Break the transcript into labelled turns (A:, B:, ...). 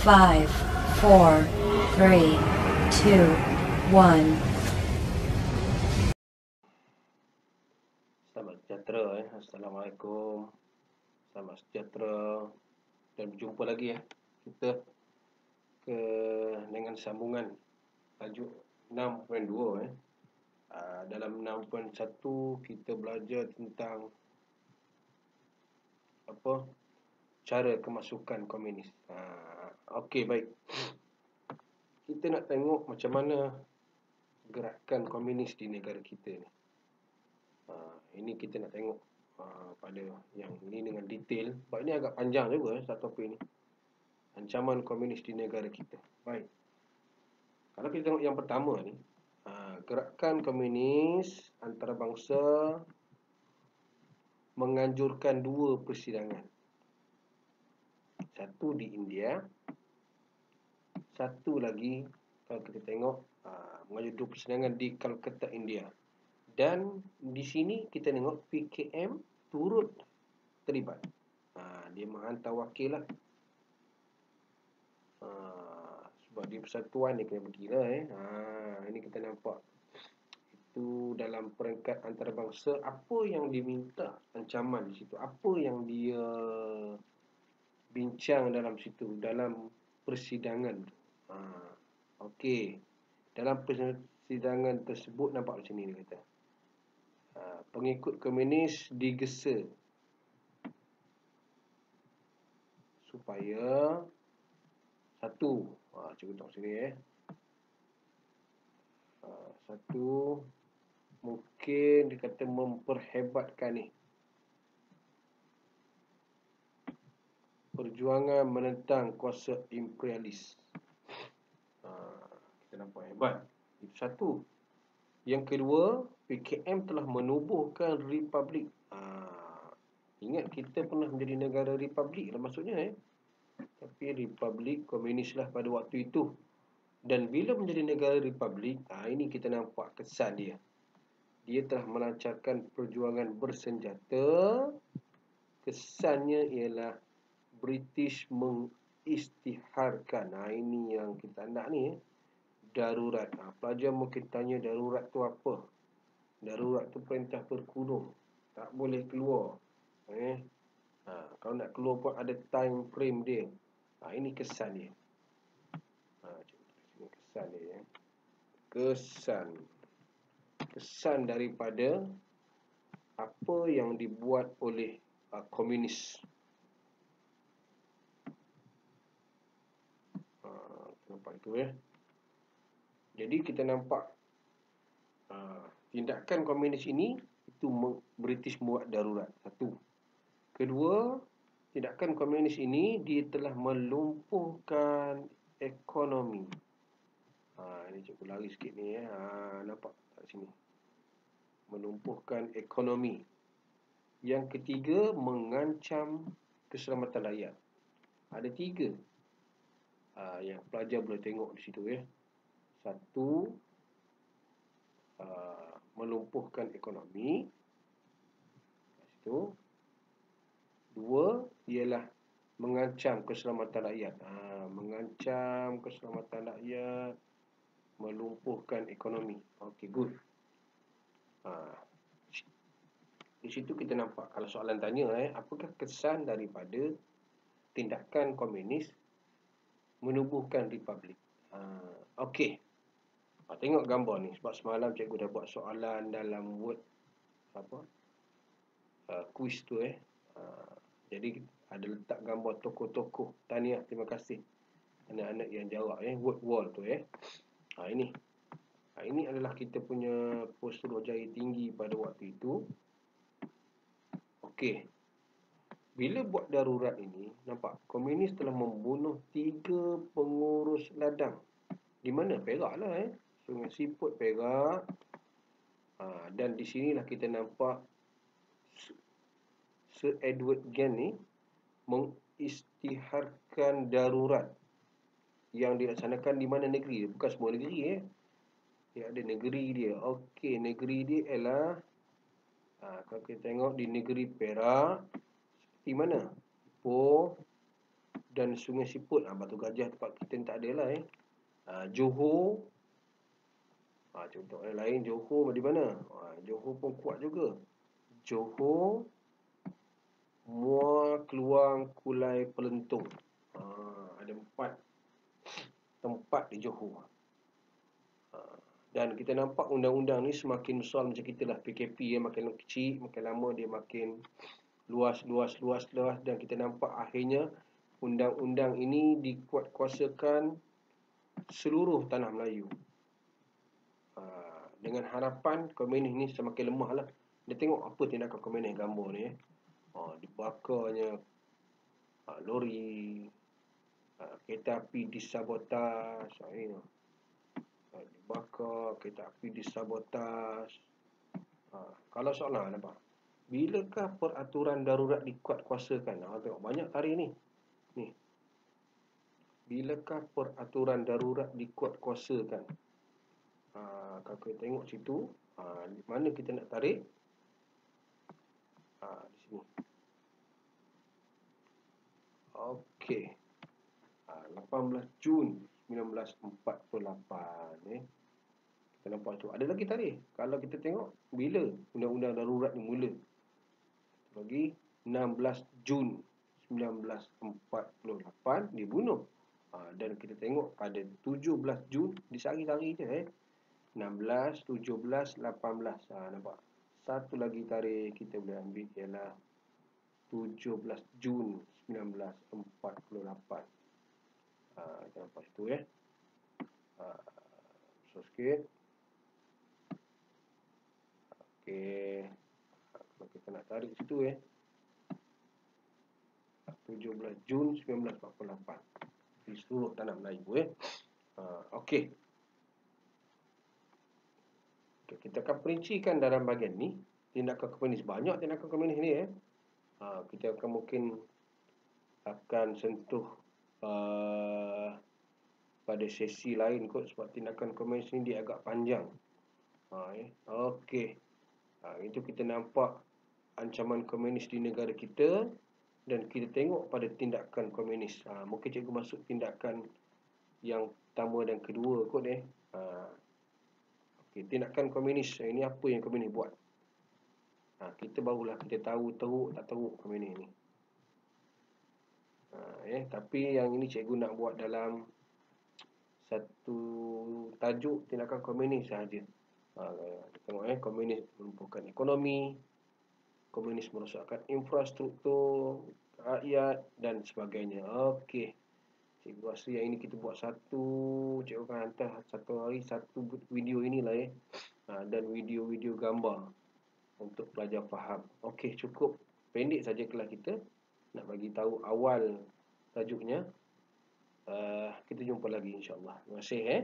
A: 5, 4, 3, 2, 1.
B: Selamat sejahtera Assalamualaikum. Selamat sejahtera dan berjumpa lagi kita dengan sambungan tajuk 6.2 dalam 6.1 kita belajar tentang cara kemasukan komunis. Okey, baik. Kita nak tengok macam mana gerakan komunis di negara kita ni. Ini kita nak tengok pada yang ini dengan detail. Sebab ini agak panjang juga satu topik ni. Ancaman komunis di negara kita. Baik. Kalau kita tengok yang pertama ni, gerakan komunis antarabangsa menganjurkan dua persidangan. Satu di India, satu lagi kalau kita tengok menganjurkan dua persidangan di Calcutta, India. Dan di sini kita tengok PKM turut terlibat. Dia menghantar wakil lah. Sebab dia persatuan dia kena pergilah ini kita nampak. Itu dalam peringkat antarabangsa, apa yang diminta ancaman di situ, apa yang dia bincang dalam situ, dalam persidangan. Okey. Dalam persidangan tersebut nampak macam ni dia kata. Pengikut komunis digesa supaya satu, cuba tengok sini satu, mungkin dia kata memperhebatkan ni perjuangan menentang kuasa imperialis. Kita nampak hebat. Itu satu. Yang kedua, PKM telah menubuhkan republik. Ingat kita pernah menjadi negara republik lah maksudnya Tapi republik komunis lah pada waktu itu. Dan bila menjadi negara republik, ini kita nampak kesan dia. Dia telah melancarkan perjuangan bersenjata. Kesannya ialah British mengisytiharkan. Ini yang kita nak ni darurat. Pelajar mungkin tanya darurat tu apa? Darurat tu perintah berkurung. Tak boleh keluar. Kalau nak keluar pun ada time frame dia. Ini kesan dia. Kesan dia Kesan daripada apa yang dibuat oleh komunis. Nampak itu Jadi kita nampak tindakan komunis ini itu British buat darurat. Satu. Kedua, tindakan komunis ini dia telah melumpuhkan ekonomi. Ini cikgu lari sikit ni nampak kat sini. Melumpuhkan ekonomi. Yang ketiga, mengancam keselamatan rakyat. Ada tiga yang pelajar boleh tengok di situ Satu, melumpuhkan ekonomi. Situ. Dua, ialah mengancam keselamatan rakyat. Mengancam keselamatan rakyat, melumpuhkan ekonomi. Okey, good. Di situ kita nampak, kalau soalan tanya apakah kesan daripada tindakan komunis menubuhkan republik? Okey. Tengok gambar ni. Sebab semalam cikgu dah buat soalan dalam Word quiz tu jadi ada letak gambar tokoh-tokoh. Tahniah, terima kasih anak-anak yang jawab Word wall tu ini. Ini adalah kita punya pos Suruhanjaya tinggi pada waktu itu. Okey. Bila buat darurat ini, nampak komunis telah membunuh 3 pengurus ladang. Di mana? Perak lah Sungai Siput, Perak. Dan di sinilah kita nampak Sir Edward Gen ni mengisytiharkan darurat yang dilaksanakan di mana negeri. Bukan semua negeri dia ada negeri dia. Okey, negeri dia ialah kalau kita tengok di negeri Perak, di mana? Ipoh, dan Sungai Siput. Batu Gajah tempat kita ni tak ada lah Johor. Contoh yang lain, Johor di mana? Johor pun kuat juga. Johor, Muar, Keluang, Kulai, Pelentung. Ada 4 tempat di Johor. Dan kita nampak undang-undang ni semakin besar macam kita lah. PKP makin kecil, makin lama dia makin luas. Dan kita nampak akhirnya undang-undang ini dikuatkuasakan seluruh tanah Melayu. Dengan harapan komunis ni semakin lemah lah. Dia tengok apa tindakan komunis gambar ni dibakarnya lori, kereta api disabotaj, dibakar, kereta api disabotaj. Kalau soalan nampak, bilakah peraturan darurat dikuatkuasakan? Tengok banyak tarikh ni. Bilakah peraturan darurat dikuatkuasakan? Kalau kita tengok situ, mana kita nak tarik? Di sini. Okey. 18 Jun 1948 Kita nampak tu. Ada lagi tarikh. Kalau kita tengok bila undang-undang darurat ni mula. Lagi 16 Jun 1948 dibunuh. Dan kita tengok pada 17 Jun di sehari-hari je 16, 17, 18. Nampak? Satu lagi tarikh kita boleh ambil ialah 17 Jun 1948. Kita nampak situ so sikit. Okey. Kalau kita nak tarik situ 17 Jun 1948 di seluruh tanah Melayu Okey. Kita akan perincikan dalam bahagian ni tindakan komunis. Banyak tindakan komunis ni kita akan mungkin akan sentuh pada sesi lain kot, sebab tindakan komunis ni dia agak panjang. Okey. Itu kita nampak ancaman komunis di negara kita dan kita tengok pada tindakan komunis. Mungkin cikgu masuk tindakan yang pertama dan kedua kot Okay, tindakan komunis ini apa yang komunis buat? Kita barulah kita tahu teruk tak teruk komunis ni. Tapi yang ini cikgu nak buat dalam satu tajuk tindakan komunis sahaja. Tengok komunis melumpuhkan ekonomi, komunis merosakkan infrastruktur rakyat dan sebagainya. Okey. Cikgu rasa yang ini kita buat cikgu akan hantar satu hari satu video inilah dan video-video gambar untuk pelajar faham. Okey, cukup pendek saja kelas kita. Nak bagi tahu awal tajuknya. Kita jumpa lagi insya-Allah. Terima kasih